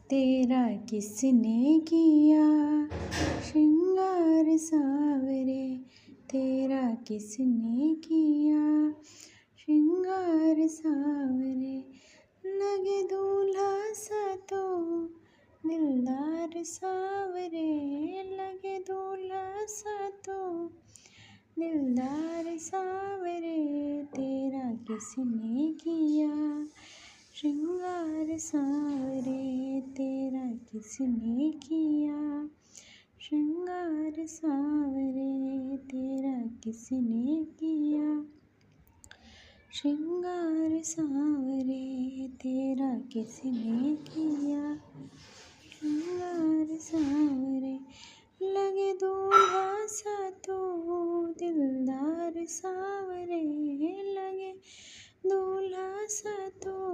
तेरा किसने किया श्रृंगार सावरे, तेरा किसने किया श्रृंगार सावरे। लगे दूल्हा सा तो दिलदार सावरे, लगे दूल्हा सा तो दिलदार सावरे। तेरा किसने किया श्रृंगार सावरे, तेरा किसने किया श्रृंगार सावरे, तेरा किसने किया श्रृंगार सावरे, तेरा किसने किया श्रृंगार सावरे। लगे दूल्हा सा तो दिलदार सावरे, लगे दूल्हा सा तो